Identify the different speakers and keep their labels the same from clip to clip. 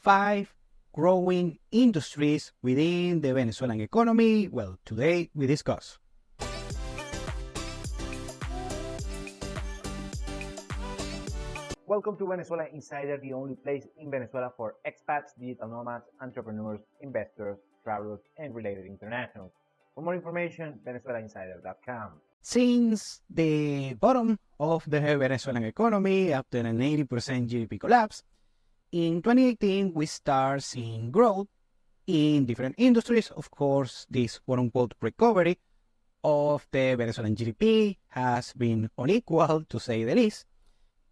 Speaker 1: 5 growing industries within the Venezuelan economy. Well, today we discuss.
Speaker 2: Welcome to Venezuela Insider, the only place in Venezuela for expats, digital nomads, entrepreneurs, investors, travelers, and related internationals. For more information, venezuelainsider.com.
Speaker 1: Since the bottom of the Venezuelan economy after an 80% GDP collapse, in 2018 we start seeing growth in different industries. Of course, this quote-unquote recovery of the Venezuelan GDP has been unequal, to say the least.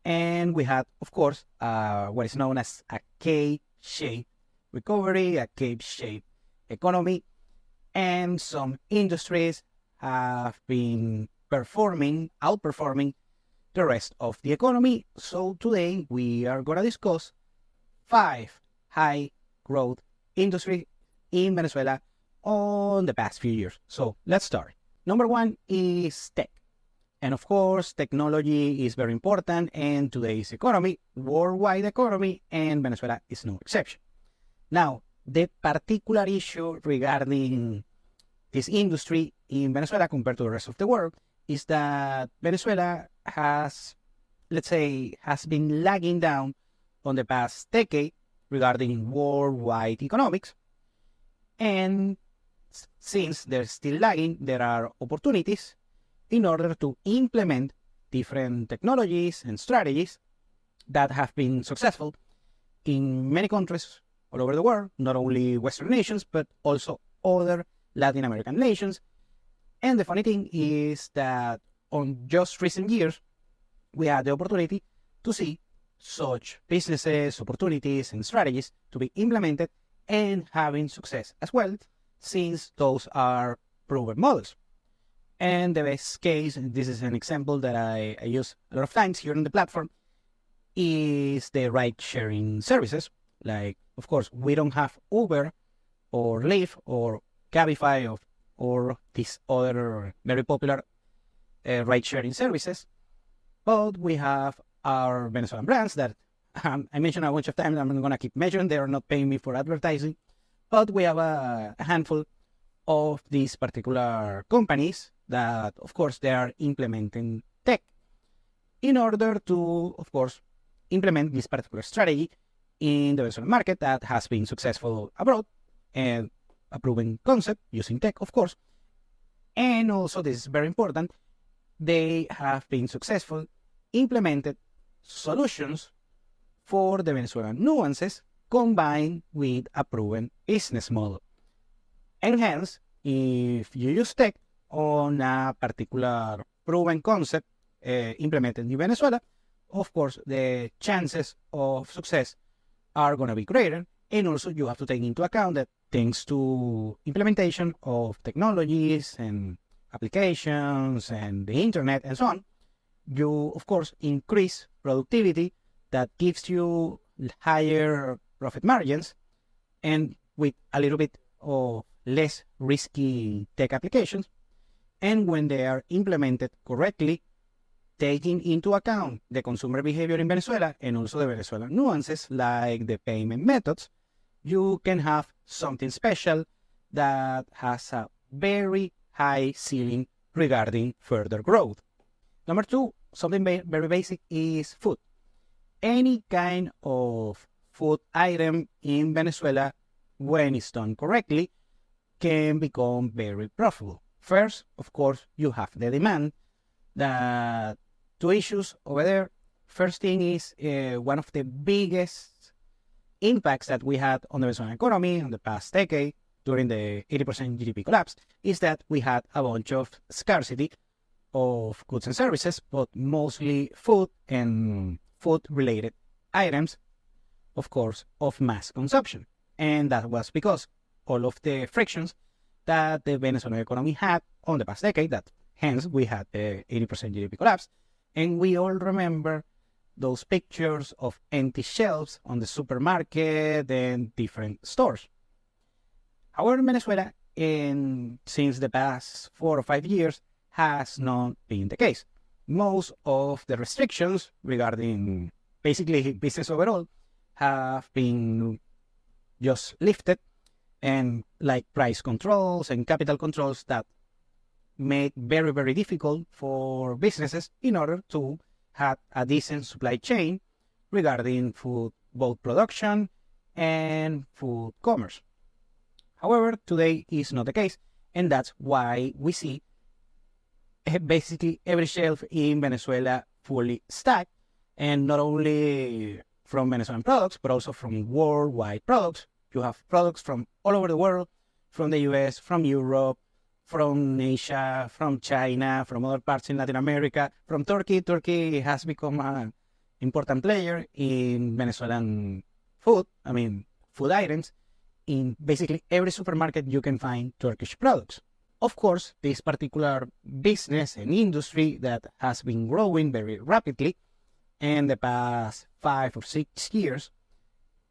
Speaker 1: And we had, of course, what is known as a K-shaped recovery, a K-shaped economy, and some industries have been outperforming the rest of the economy. So today we are going to discuss 5 high growth industries in Venezuela on the past few years. So let's start. Number 1 is tech. And of course, technology is very important in today's economy, worldwide economy, and Venezuela is no exception. Now, the particular issue regarding this industry in Venezuela compared to the rest of the world is that Venezuela has been lagging down on the past decade regarding worldwide economics. And since they're still lagging, there are opportunities in order to implement different technologies and strategies that have been successful in many countries all over the world, not only Western nations, but also other Latin American nations. And the funny thing is that on just recent years, we had the opportunity to see such businesses, opportunities, and strategies to be implemented and having success as well, since those are proven models. And the best case, and this is an example that I use a lot of times here on the platform, is the ride-sharing services. Like, of course, we don't have Uber or Lyft or Cabify or these other very popular ride-sharing services, but we have our Venezuelan brands that I mentioned a bunch of times. I'm not going to keep mentioning. They are not paying me for advertising, but we have a handful of these particular companies that, of course, they are implementing tech in order to, of course, implement this particular strategy in the Venezuelan market that has been successful abroad and a proven concept using tech, of course. And also, this is very important, they have been successful implemented solutions for the Venezuelan nuances combined with a proven business model. And hence, if you use tech on a particular proven concept implemented in Venezuela, of course, the chances of success are going to be greater. And also, you have to take into account that thanks to implementation of technologies and applications and the internet and so on, you, of course, increase productivity that gives you higher profit margins, and with a little bit of less risky tech applications. And when they are implemented correctly, taking into account the consumer behavior in Venezuela and also the Venezuelan nuances like the payment methods, you can have something special that has a very high ceiling regarding further growth. Number 2, something very basic, is food. Any kind of food item in Venezuela, when it's done correctly, can become very profitable. First, of course, you have the demand. The 2 issues over there. First thing is one of the biggest impacts that we had on the Venezuelan economy in the past decade during the 80% GDP collapse is that we had a bunch of scarcity of goods and services, but mostly food and food-related items, of course, of mass consumption. And that was because all of the frictions that the Venezuelan economy had on the past decade, that hence we had the 80% GDP collapse. And we all remember those pictures of empty shelves on the supermarket and different stores. However, Venezuela, since the past 4 or 5 years, has not been the case. Most of the restrictions regarding basically business overall have been just lifted, and like price controls and capital controls that made very, very difficult for businesses in order to have a decent supply chain regarding food, both production and food commerce. However, today is not the case, and that's why we see basically every shelf in Venezuela fully stacked, and not only from Venezuelan products, but also from worldwide products. You have products from all over the world, from the US, from Europe, from Asia, from China, from other parts in Latin America, from Turkey. Turkey has become an important player in Venezuelan food, food items. In basically every supermarket, you can find Turkish products. Of course, this particular business and industry that has been growing very rapidly in the past 5 or 6 years.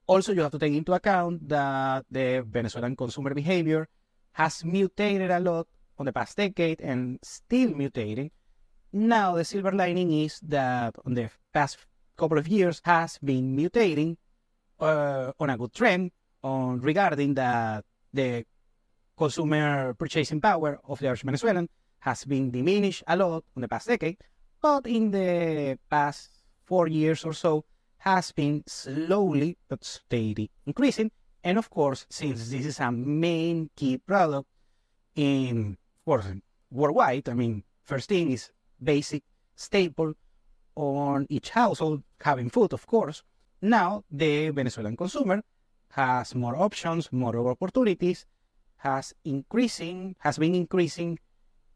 Speaker 1: Also, you have to take into account that the Venezuelan consumer behavior has mutated a lot on the past decade and still mutating. Now, the silver lining is that on the past couple of years has been mutating on a good trend regarding that the consumer purchasing power of the average Venezuelan has been diminished a lot on the past decade, but in the past 4 years or so has been slowly but steady increasing. And of course, since this is a main key product in worldwide, first thing is basic staple on each household, having food, of course. Now the Venezuelan consumer has more options, more opportunities, has been increasing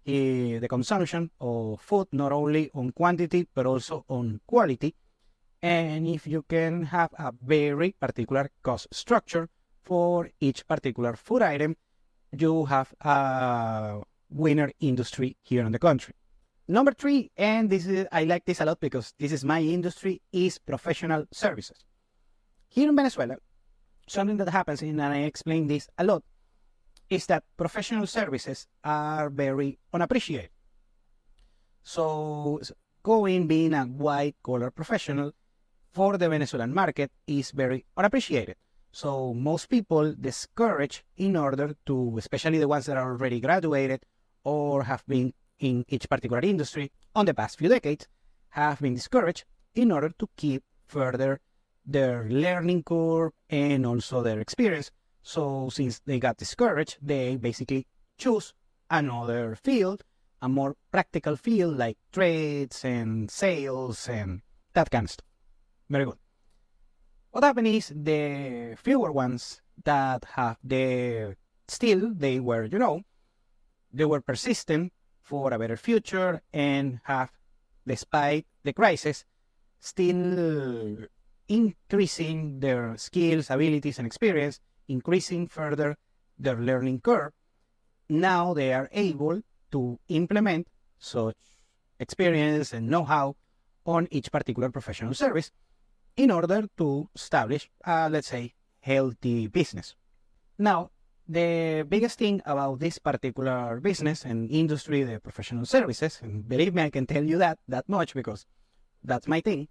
Speaker 1: the consumption of food, not only on quantity, but also on quality. And if you can have a very particular cost structure for each particular food item, you have a winner industry here in the country. Number 3, and I like this a lot because this is my industry, is professional services. Here in Venezuela, something that happens, and I explain this a lot, is that professional services are very unappreciated. So being a white-collar professional for the Venezuelan market is very unappreciated. So most people discourage in order to, especially the ones that are already graduated or have been in each particular industry on the past few decades, have been discouraged in order to keep further their learning curve and also their experience. So since they got discouraged, they basically choose another field, a more practical field like trades and sales and that kind of stuff. Very good. What happened is the fewer ones that they were persistent for a better future and have, despite the crisis, still increasing their skills, abilities, and experience, increasing further their learning curve. Now they are able to implement such experience and know-how on each particular professional service in order to establish, let's say, healthy business. Now, the biggest thing about this particular business and industry, the professional services, and believe me, I can tell you that much because that's my thing,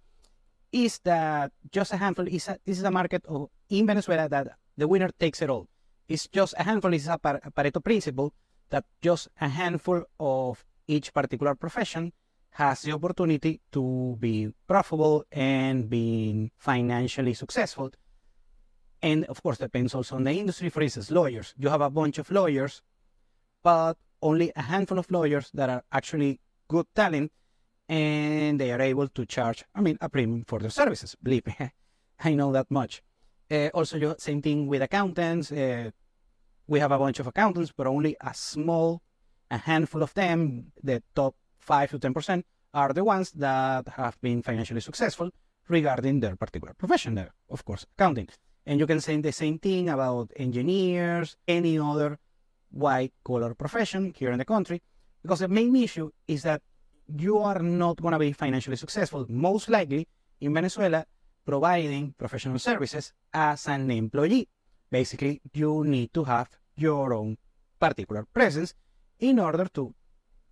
Speaker 1: is that just a handful, this is a market in Venezuela that the winner takes it all. It's just a handful, it's a Pareto principle that just a handful of each particular profession has the opportunity to be profitable and being financially successful. And of course, depends also on the industry. For instance, lawyers. You have a bunch of lawyers, but only a handful of lawyers that are actually good talent, and they are able to charge, a premium for their services. Believe me, I know that much. Also, same thing with accountants. We have a bunch of accountants, but only a handful of them, the top 5 to 10%, are the ones that have been financially successful regarding their particular profession, of course, accounting. And you can say the same thing about engineers, any other white-collar profession here in the country, because the main issue is that you are not going to be financially successful, most likely in Venezuela, providing professional services as an employee. Basically, you need to have your own particular presence in order to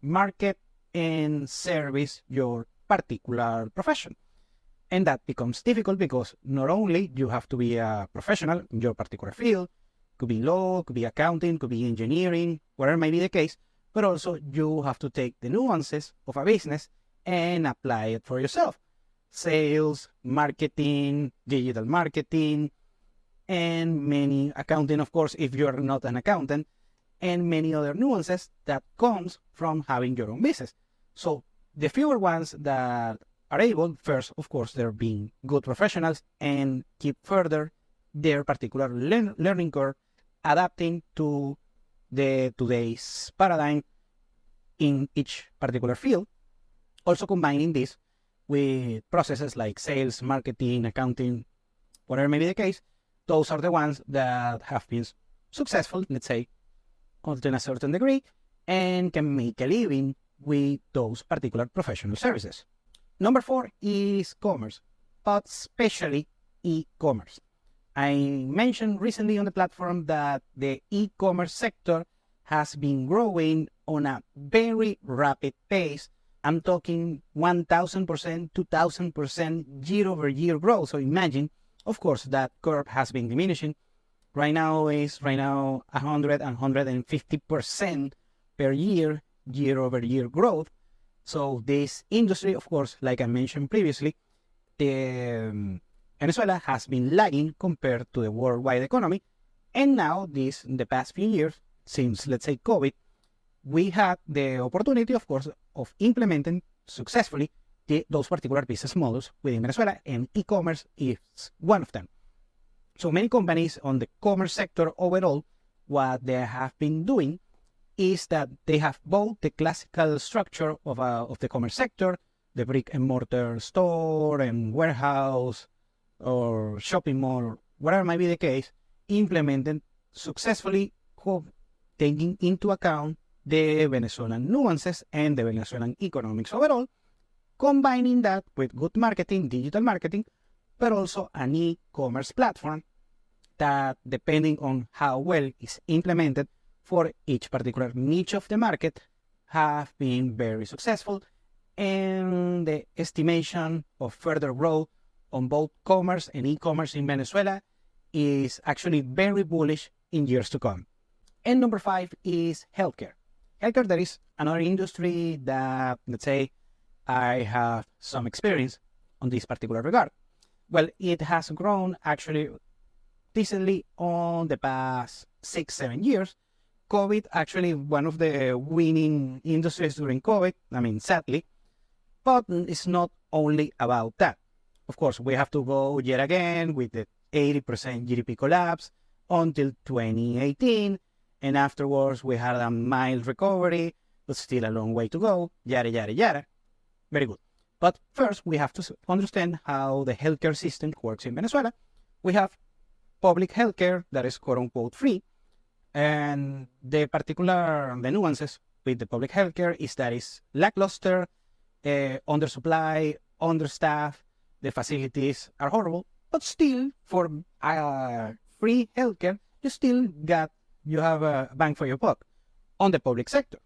Speaker 1: market and service your particular profession. And that becomes difficult because not only you have to be a professional in your particular field, could be law, could be accounting, could be engineering, whatever may be the case, but also you have to take the nuances of a business and apply it for yourself. Sales, marketing, digital marketing, and many accounting, of course, if you're not an accountant, and many other nuances that comes from having your own business. So the fewer ones that are able, first, of course, they're being good professionals and keep further their particular learning curve, adapting to the today's paradigm in each particular field. Also combining this with processes like sales, marketing, accounting, whatever may be the case, those are the ones that have been successful, let's say, to a certain degree, and can make a living with those particular professional services. Number 4 is commerce, but especially e-commerce. I mentioned recently on the platform that the e-commerce sector has been growing on a very rapid pace. I'm talking 1,000%, 2,000% year-over-year growth. So imagine, of course, that curve has been diminishing. Right now 100 and 150% per year, year-over-year growth. So this industry, of course, like I mentioned previously, Venezuela has been lagging compared to the worldwide economy. And now in the past few years, since let's say COVID, we had the opportunity, of course, of implementing successfully those particular business models within Venezuela, and e-commerce is one of them. So many companies on the commerce sector overall, what they have been doing is that they have both the classical structure of the commerce sector, the brick and mortar store and warehouse or shopping mall, whatever might be the case, implemented successfully, taking into account the Venezuelan nuances and the Venezuelan economics overall, combining that with good marketing, digital marketing, but also an e-commerce platform that, depending on how well it's implemented for each particular niche of the market, have been very successful. And the estimation of further growth on both commerce and e-commerce in Venezuela is actually very bullish in years to come. And number 5 is healthcare. Healthcare, that is another industry that, let's say, I have some experience on this particular regard. Well, it has grown actually decently on the past 6-7 years. COVID, actually one of the winning industries during COVID, I mean, sadly, but it's not only about that. Of course, we have to go yet again with the 80% GDP collapse until 2018, and afterwards we had a mild recovery, but still a long way to go, yada, yada, yada. Very good. But first, we have to understand how the healthcare system works in Venezuela. We have public healthcare that is quote-unquote free, and the nuances with the public healthcare is that it's lackluster, undersupply, understaffed, the facilities are horrible, but still for free healthcare, you have a bang for your buck on the public sector.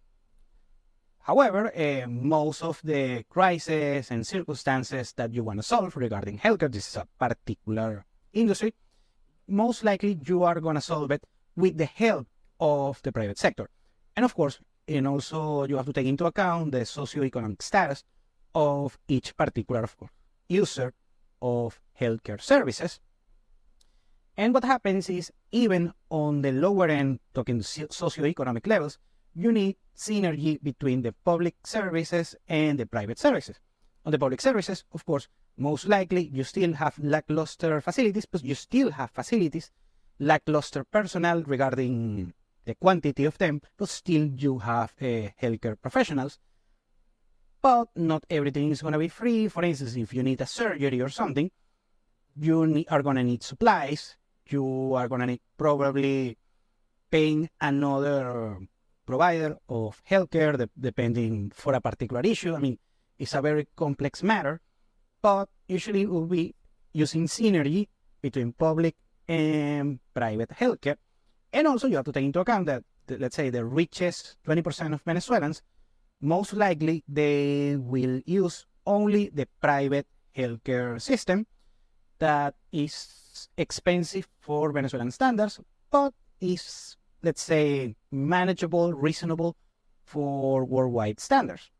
Speaker 1: However, most of the crises and circumstances that you want to solve regarding healthcare, this is a particular industry, most likely you are going to solve it with the help of the private sector. And of course, and also you have to take into account the socioeconomic status of each particular user of healthcare services. And what happens is, even on the lower end, talking socioeconomic levels, you need synergy between the public services and the private services. On the public services, of course, most likely you still have lackluster facilities, but you still have facilities, lackluster personnel regarding the quantity of them, but still you have healthcare professionals. But not everything is going to be free. For instance, if you need a surgery or something, you are going to need supplies. You are going to need probably paying another provider of healthcare, depending for a particular issue. I mean, it's a very complex matter, but usually it will be using synergy between public and private healthcare. And also you have to take into account that, let's say, the richest 20% of Venezuelans, most likely they will use only the private healthcare system that is expensive for Venezuelan standards, but is, let's say, manageable, reasonable for worldwide standards.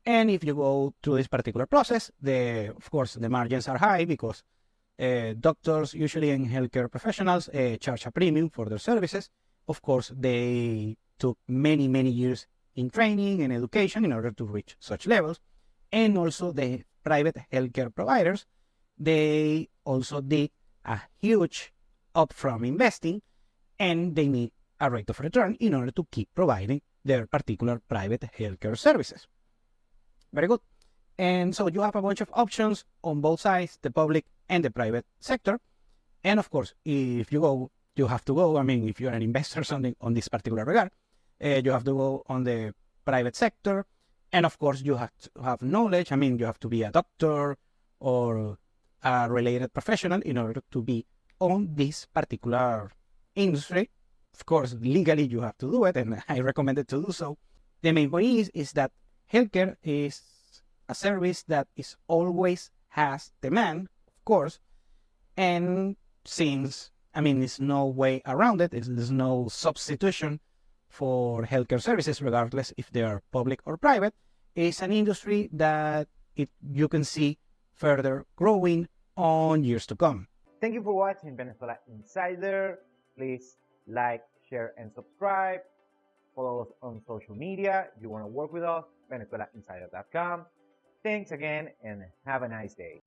Speaker 1: And if you go through this particular process, of course, the margins are high because doctors usually and healthcare professionals charge a premium for their services. Of course, they took many, many years in training and education in order to reach such levels. And also the private healthcare providers, they also did a huge upfront investing, and they need a rate of return in order to keep providing their particular private healthcare services. Very good. And so you have a bunch of options on both sides, the public and the private sector. And of course, if you go, you have to go. I mean, if you're an investor or something on this particular regard, you have to go on the private sector. And of course, you have to have knowledge. I mean, you have to be a doctor or a related professional in order to be on this particular industry. Of course, legally you have to do it, and I recommend it to do so. The main point is that healthcare is a service that is always has demand, of course, and since, I mean, there's no way around it, there's no substitution for healthcare services, regardless if they are public or private. It's an industry that you can see further growing on years to come.
Speaker 2: Thank you for watching Venezuela Insider. Please like, share, and subscribe. Follow us on social media. If you want to work with us, VenezuelaInsider.com. Thanks again, and have a nice day.